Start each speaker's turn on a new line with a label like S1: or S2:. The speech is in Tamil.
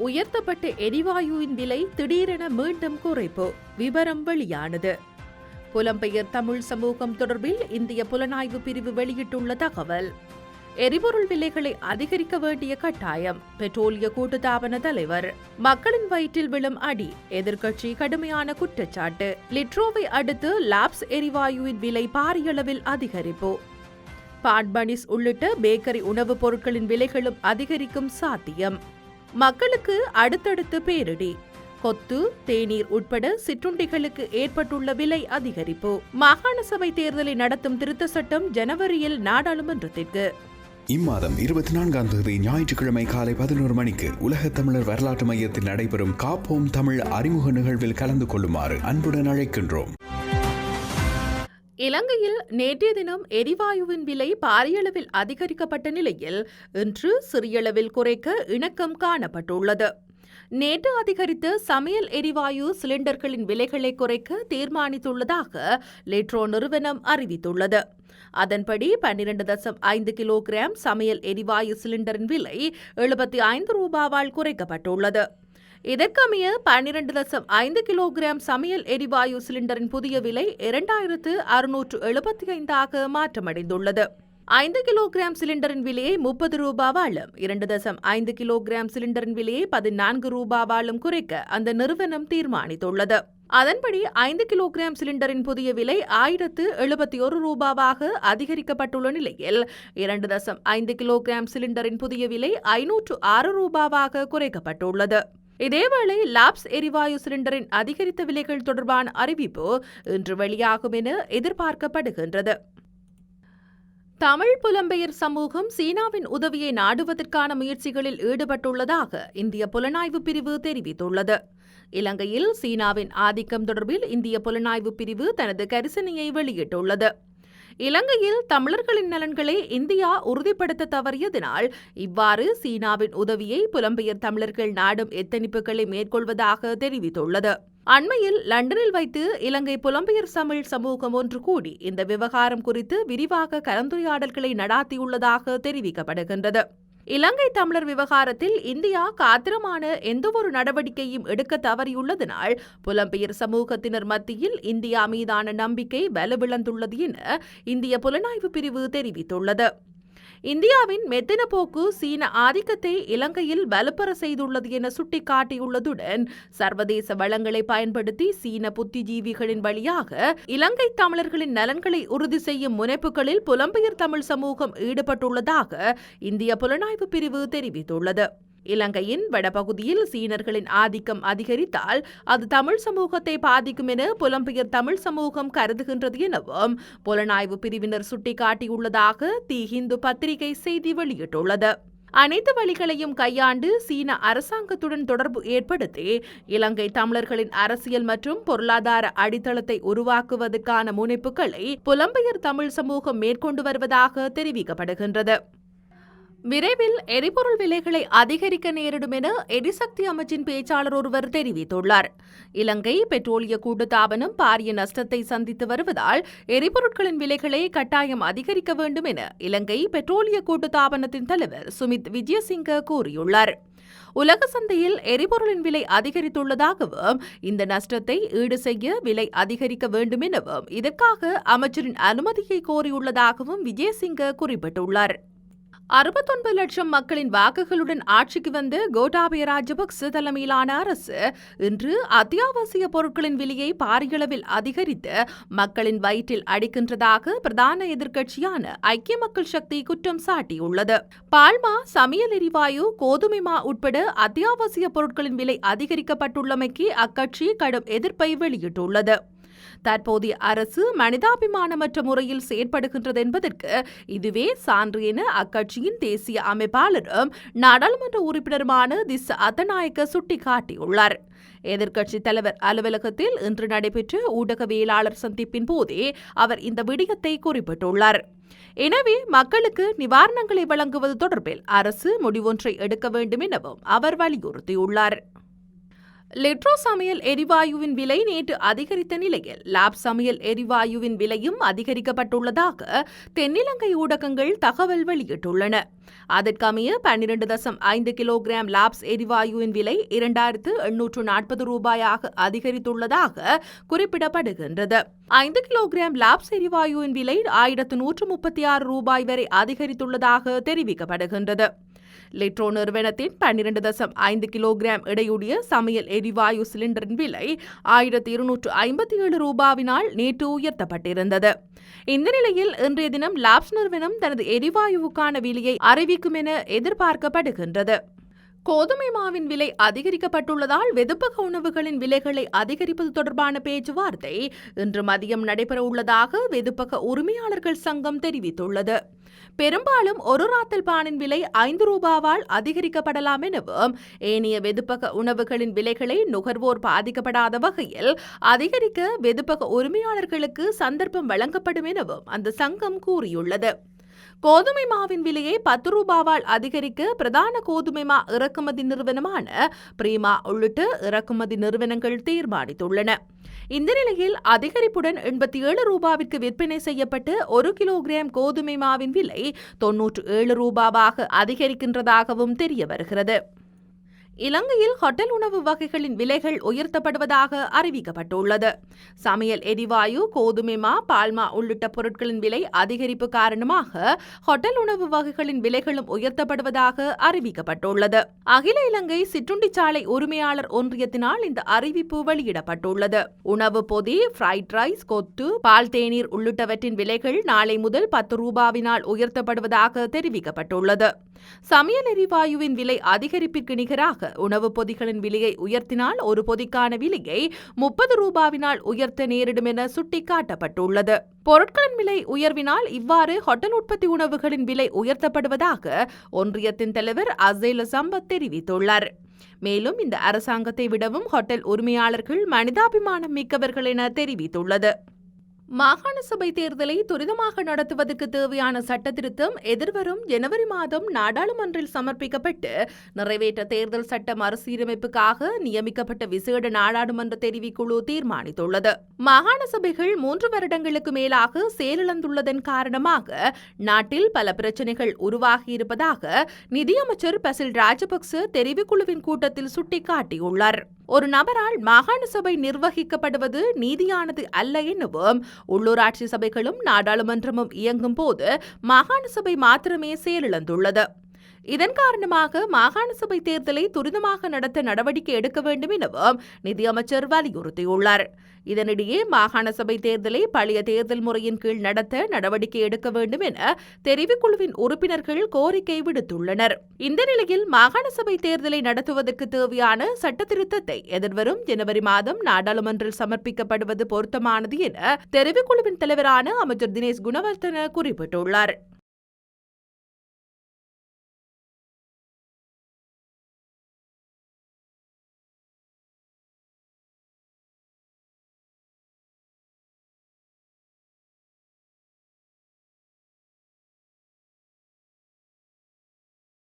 S1: உயர்த்தப்பட்ட எரிவாயுவின் விலை திடீரென மீண்டும் குறைப்பு. விவரம் வெளியானது. புலம்பெயர் தமிழ் சமூகம் தொடர்பில் இந்திய புலனாய்வு பிரிவு வெளியிட்டுள்ள தகவல். எரிபொருள் விலைகளை அதிகரிக்க வேண்டிய கட்டாயம். பெட்ரோலிய கூட்டுத்தாபன தலைவர். மக்களின் வயிற்றில் விழும் அடி. எதிர்க்கட்சி கடுமையான குற்றச்சாட்டு. லிட்ரோவை அடுத்து லாப்ஸ் எரிவாயுவின் விலை பாரியளவில் அதிகரிப்பு. பாட்பனிஸ் உள்ளிட்ட பேக்கரி உணவுப் பொருட்களின் விலைகளும் அதிகரிக்கும் சாத்தியம். மக்களுக்கு அடுத்தடுத்து பேரிடி. கொத்து, தேநீர் உட்பட சிற்றுண்டிகளுக்கு ஏற்பட்டுள்ள விலை அதிகரிப்பு. மாகாண சபை தேர்தலை நடத்தும் திருத்த சட்டம் ஜனவரியில் நாடாளுமன்றத்திற்கு.
S2: இம்மாதம் 24ஆம் தேதி ஞாயிற்றுக்கிழமை காலை 11 மணிக்கு உலக தமிழர் வரலாற்று மையத்தில் நடைபெறும் காப்போம் தமிழ் அறிமுக நிகழ்வில் கலந்து கொள்ளுமாறு அன்புடன் அழைக்கின்றோம்.
S1: இலங்கையில் நேற்றைய தினம் எரிவாயுவின் விலை பாரியளவில் அதிகரிக்கப்பட்ட நிலையில் இன்று சிறியளவில் குறைக்க இணக்கம் காணப்பட்டுள்ளது. நேற்று அதிகரித்த சமையல் எரிவாயு சிலிண்டர்களின் விலைகளை குறைக்க தீர்மானித்துள்ளதாக லிட்ரோ நிறுவனம் அறிவித்துள்ளது. அதன்படி 12.5 கிலோகிராம் சமையல் எரிவாயு சிலிண்டரின் விலை 75 ரூபாவால் குறைக்கப்பட்டுள்ளது. இதற்கமைய 12.5 கிலோகிராம் சமையல் எரிவாயு சிலிண்டரின் புதிய விலை 2675 மாற்றமடைந்துள்ளது. 5 கிலோகிராம் சிலிண்டரின் விலையை 30 ரூபாவாலும் 2.5 கிலோகிராம் சிலிண்டரின் விலையை 14 ரூபாவாலும் குறைக்க அந்த நிறுவனம் தீர்மானித்துள்ளது. அதன்படி 5 கிலோகிராம் சிலிண்டரின் புதிய விலை 1071 ரூபாவாக அதிகரிக்கப்பட்டுள்ள நிலையில் 2.5 கிலோகிராம் சிலிண்டரின் புதிய விலை 506 ரூபாவாக குறைக்கப்பட்டுள்ளது. இதேவேளை லாப்ஸ் எரிவாயு சிலிண்டரின் அதிகரித்த விலைகள் தொடர்பான அறிவிப்பு இன்று வெளியாகும் என எதிர்பார்க்கப்படுகின்றது. தமிழ் புலம்பெயர் சமூகம் சீனாவின் உதவியை நாடுவதற்கான முயற்சிகளில் ஈடுபட்டுள்ளதாக இந்திய புலனாய்வு பிரிவு தெரிவித்துள்ளது. இலங்கையில் சீனாவின் ஆதிக்கம் தொடர்பில் இந்திய புலனாய்வு பிரிவு தனது கரிசனையை வெளியிட்டுள்ளது. இலங்கையில் தமிழர்களின் நலன்களை இந்தியா உறுதிப்படுத்த தவறியதனால் இவ்வாறு சீனாவின் உதவியை புலம்பெயர் தமிழர்கள் நாடும் எத்தனிப்புகளை மேற்கொள்வதாக தெரிவித்துள்ளது. அண்மையில் லண்டனில் வைத்து இலங்கை புலம்பெயர் தமிழ் சமூகம் ஒன்று கூடி இந்த விவகாரம் குறித்து விரிவாக கலந்துரையாடல்களை நடாத்தியுள்ளதாக தெரிவிக்கப்படுகின்றது. இலங்கை தமிழர் விவகாரத்தில் இந்தியா காத்திரமான எந்தவொரு நடவடிக்கையும் எடுக்க தவறியுள்ளதனால் புலம்பெயர் சமூகத்தினர் மத்தியில் இந்தியா மீதான நம்பிக்கை வலுவிழந்துள்ளது என இந்திய புலனாய்வு பிரிவு தெரிவித்துள்ளது. இந்தியாவின் மெத்தன போக்கு சீன ஆதிக்கத்தை இலங்கையில் வலுப்பெற செய்துள்ளது என சுட்டிக்காட்டியுள்ளதுடன் சர்வதேச வளங்களை பயன்படுத்தி சீன புத்திஜீவிகளின் வழியாக இலங்கை தமிழர்களின் நலன்களை உறுதி செய்யும் முனைப்புகளில் புலம்பெயர் தமிழ் சமூகம் ஈடுபட்டுள்ளதாக இந்திய புலனாய்வு பிரிவு தெரிவித்துள்ளது. இலங்கையின் வடபகுதியில் சீனர்களின் ஆதிக்கம் அதிகரித்தால் அது தமிழ் சமூகத்தை பாதிக்கும் என புலம்பெயர் தமிழ் சமூகம் கருதுகின்றது எனவும் புலனாய்வு பிரிவினர் சுட்டிக்காட்டியுள்ளதாக தி ஹிந்து பத்திரிகை செய்தி வெளியிட்டுள்ளது. அனைத்து வழிகளையும் கையாண்டு சீன அரசாங்கத்துடன் தொடர்பு ஏற்படுத்தி இலங்கை தமிழர்களின் அரசியல் மற்றும் பொருளாதார அடித்தளத்தை உருவாக்குவதற்கான முனைப்புகளை புலம்பெயர் தமிழ் சமூகம் மேற்கொண்டு வருவதாக தெரிவிக்கப்படுகின்றது. விரைவில் எரிபொருள் விலைகளை அதிகரிக்க நேரிடும் என எரிசக்தி அமைச்சின் பேச்சாளர் ஒருவர் தெரிவித்துள்ளார். இலங்கை பெட்ரோலிய கூட்டுத்தாபனம் பாரிய நஷ்டத்தை சந்தித்து வருவதால் எரிபொருட்களின் விலைகளை கட்டாயம் அதிகரிக்க வேண்டும் என இலங்கை பெட்ரோலிய கூட்டுத்தாபனத்தின் தலைவர் சுமித் விஜயசிங்க கூறியுள்ளார். உலக சந்தையில் எரிபொருளின் விலை அதிகரித்துள்ளதாகவும் இந்த நஷ்டத்தை ஈடு செய்ய விலை அதிகரிக்க வேண்டும் எனவும் இதற்காக அமைச்சரின் அனுமதியை கோரியுள்ளதாகவும் விஜயசிங்க குறிப்பிட்டுள்ளார். 69 லட்சம் மக்களின் வாக்குகளுடன் ஆட்சிக்கு வந்த கோட்டாபய ராஜபக்ச தலைமையிலான அரசு இன்று அத்தியாவசிய பொருட்களின் விலையை பாரியளவில் அதிகரித்து மக்களின் வயிற்றில் அடிக்கின்றதாக பிரதான எதிர்க்கட்சியான ஐக்கிய மக்கள் சக்தி குற்றம் சாட்டியுள்ளது. பால்மா, சமையல் எரிவாயு, கோதுமை மா உட்பட அத்தியாவசிய பொருட்களின் விலை அதிகரிக்கப்பட்டுள்ளமைக்கு அக்கட்சி கடும் எதிர்ப்பை வெளியிட்டுள்ளது. தற்போதைய அரசு மனிதாபிமானமற்ற முறையில் செயற்படுகின்றது என்பதற்கு இதுவே சான்று என அக்கட்சியின் தேசிய அமைப்பாளரும் நாடாளுமன்ற உறுப்பினருமான திஸ்ஸ அத்தநாயக்க சுட்டிக்காட்டியுள்ளார். எதிர்க்கட்சித் தலைவர் அலுவலகத்தில் இன்று நடைபெற்ற ஊடகவியலாளர் சந்திப்பின் போதே அவர் இந்த விடயத்தை குறிப்பிட்டுள்ளார். எனவே மக்களுக்கு நிவாரணங்களை வழங்குவது தொடர்பில் அரசு முடிவொன்றை எடுக்க வேண்டும் எனவும் அவர் வலியுறுத்தியுள்ளார். லிட்ரோ சமையல் எரிவாயுவின் விலை நேற்று அதிகரித்த நிலையில் லாப் சமையல் எரிவாயுவின் விலையும் அதிகரிக்கப்பட்டுள்ளதாக தென்னிலங்கை ஊடகங்கள் தகவல் வெளியிட்டுள்ளன. அதற்கமைய 12.5 கிலோகிராம் லாப்ஸ் எரிவாயுவின் விலை 2840 ரூபாயாக அதிகரித்துள்ளதாக குறிப்பிடப்படுகின்றது. 5 கிலோகிராம் லாப்ஸ் எரிவாயுவின் விலை 1136 ரூபாய் வரை அதிகரித்துள்ளதாக தெரிவிக்கப்படுகின்றது. லிட்ரோ நிறுவனத்தின் 12.5 கிலோகிராம் எடையுடைய சமையல் எரிவாயு சிலிண்டரின் விலை 1257 ரூபாவினால் நேற்று உயர்த்தப்பட்டிருந்தது. இந்த நிலையில் இன்றைய தினம் லாப்ஸ் நிறுவனம் தனது எரிவாயுவுக்கான விலையை அறிவிக்கும் என எதிர்பார்க்கப்படுகின்றது. கோதுமை மாவின் விலை அதிகரிக்கப்பட்டுள்ளதால் வெதுப்பக உணவுகளின் விலைகளை அதிகரிப்பது தொடர்பான பேச்சுவார்த்தை இன்று மதியம் நடைபெற உள்ளதாக வெதுப்பக உரிமையாளர்கள் சங்கம் தெரிவித்துள்ளது. பெரும்பாலும் ஒரு ராத்தல் பானின் விலை 5 ரூபாவால் அதிகரிக்கப்படலாம் எனவும் ஏனைய வெதுப்பக உணவுகளின் விலைகளை நுகர்வோர் பாதிக்கப்படாத வகையில் அதிகரிக்க வெதுப்பக உரிமையாளர்களுக்கு சந்தர்ப்பம் வழங்கப்படும் எனவும் அந்த சங்கம் கூறியுள்ளது. கோதுமை மாவின் விலையை 10 ரூபாவால் அதிகரிக்க பிரதான கோதுமை மா இறக்குமதி நிறுவனமான பிரீமா உள்ளிட்ட இறக்குமதி நிறுவனங்கள் தீர்மானித்துள்ளன. இந்த நிலையில் அதிகரிப்புடன் 87 ரூபாவிற்கு விற்பனை செய்யப்பட்டு 1 கிலோகிராம் கோதுமை மாவின் விலை 97 ரூபாவாக அதிகரிக்கின்றதாகவும் தெரிய வருகிறது. இலங்கையில் ஹோட்டல் உணவு வகைகளின் விலைகள் உயர்த்தப்படுவதாக அறிவிக்கப்பட்டுள்ளது. சமையல் எரிவாயு, கோதுமை மா, பால்மா உள்ளிட்ட பொருட்களின் விலை அதிகரிப்பு காரணமாக ஹோட்டல் உணவு வகைகளின் விலைகளும் உயர்த்தப்படுவதாக அறிவிக்கப்பட்டுள்ளது. அகில இலங்கை சிற்றுண்டிச்சாலை உரிமையாளர் ஒன்றியத்தினால் இந்த அறிவிப்பு வெளியிடப்பட்டுள்ளது. உணவு பொதி, ஃப்ரைட் ரைஸ், கொத்து, பால் தேநீர் உள்ளிட்டவற்றின் விலைகள் நாளை முதல் 10 ரூபாவினால் உயர்த்தப்படுவதாக தெரிவிக்கப்பட்டுள்ளது. சமையல் எரிவாயுவின் விலை அதிகரிப்பிற்கு நிகராக உணவு பொதிகளின் விலையை உயர்த்தினால் ஒரு பொதிக்கான விலையை 30 ரூபாவினால் உயர்த்த நேரிடும் என சுட்டிக்காட்டப்பட்டுள்ளது. பொருட்களின் விலை உயர்வினால் இவ்வாறு ஹோட்டல் உற்பத்தி உணவுகளின் விலை உயர்த்தப்படுவதாக ஒன்றியத்தின் தலைவர் அசேல சம்பத் தெரிவித்துள்ளார். மேலும் இந்த அரசாங்கத்தை விடவும் ஹோட்டல் உரிமையாளர்கள் மனிதாபிமானம் மிக்கவர்கள் என தெரிவித்துள்ளது. மாகாண சபை தேர்தலை துரிதமாக நடத்துவதற்கு தேவையான சட்ட திருத்தம் எதிர்வரும் ஜனவரி மாதம் நாடாளுமன்றில் சமர்ப்பிக்கப்பட்டு நிறைவேற்ற தேர்தல் சட்ட மறுசீரமைப்புக்காக நியமிக்கப்பட்ட விசேட நாடாளுமன்ற தெரிவுக்குழு தீர்மானித்துள்ளது. மாகாண சபைகள் 3 வருடங்களுக்கு மேலாக செயலிழந்துள்ளதன் காரணமாக நாட்டில் பல பிரச்சினைகள் உருவாகியிருப்பதாக நிதியமைச்சர் பசில் ராஜபக்ச தெரிவுக்குழுவின் கூட்டத்தில் சுட்டிக்காட்டியுள்ளார். ஒரு நபரால் மாகாண சபை நிர்வகிக்கப்படுவது நீதியானது அல்ல எனவும் உள்ளூராட்சி சபைகளும் நாடாளுமன்றமும் இயங்கும் போது மாகாண சபை மாத்திரமே செயலிழந்துள்ளது. இதன் காரணமாக மாகாண சபை தேர்தலை துரிதமாக நடத்த நடவடிக்கை எடுக்க வேண்டும் எனவும் நிதியமைச்சர் வலியுறுத்தியுள்ளார். இதனிடையே மாகாண சபை தேர்தலை பழைய தேர்தல் முறையின் கீழ் நடத்த நடவடிக்கை எடுக்க வேண்டும் என தெரிவுக்குழுவின் உறுப்பினர்கள் கோரிக்கை விடுத்துள்ளனர். இந்த நிலையில் மாகாண சபை தேர்தலை நடத்துவதற்கு தேவையான சட்ட திருத்தத்தை எதிர்வரும் ஜனவரி மாதம் நாடாளுமன்றில் சமர்ப்பிக்கப்படுவது பொருத்தமானது என தெரிவுக்குழுவின் தலைவரான அமைச்சர் தினேஷ் குணவர்தன குறிப்பிட்டுள்ளார்.